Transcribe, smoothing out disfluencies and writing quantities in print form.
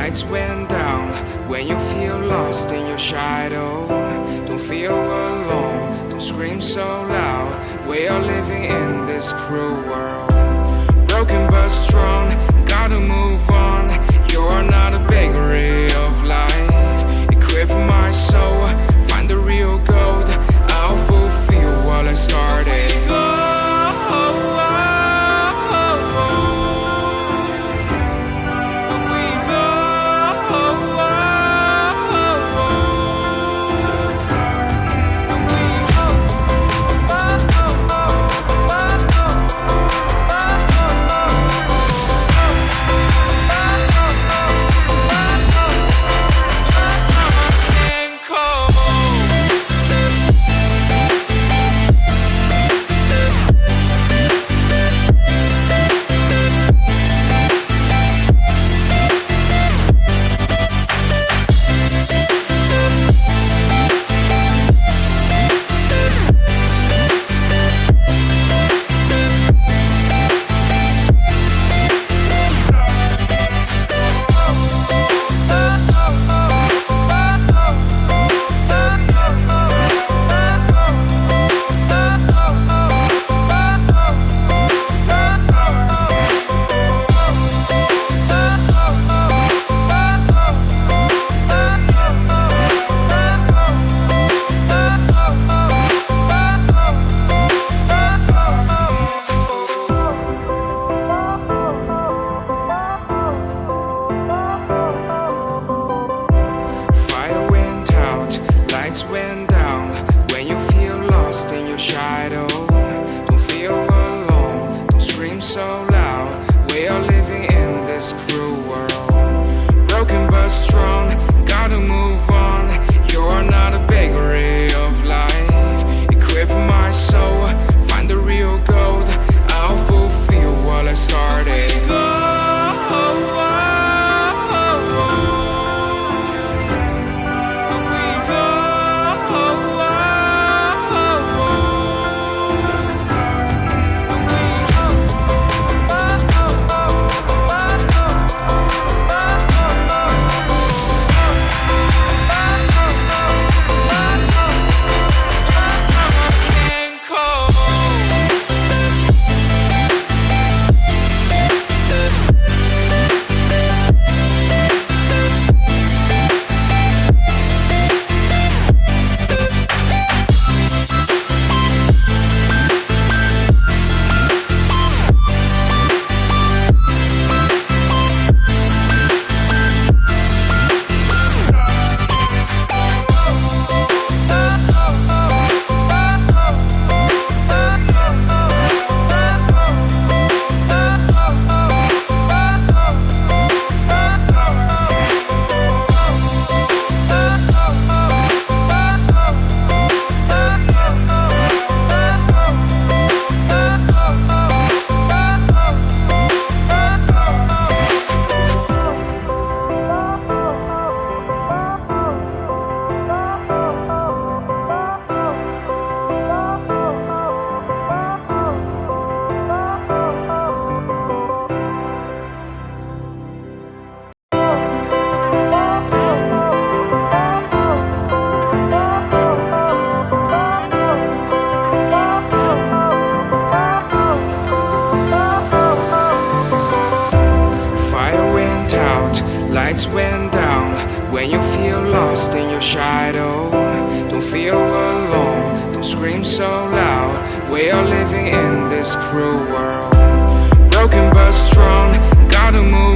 lights went down. When you feel lost in your shadow, don't feel alone, don't scream so loud. We are living in this cruel world, broken but strong, gotta move on. You're not a bakery of life. Equip my soul, find the real gold. I'll fulfill what I started. lights went down. When you feel lost in your shadow, don't feel alone, don't scream so loud. We are living in this cruel world, broken but strong, gotta move on. You're not a bakery of life. Equip my soul, find the real gold. I'll fulfill what I started. Lights went down. When you feel lost in your shadow, don't feel alone, don't scream so loud. We are living in this cruel world, broken but strong, gotta move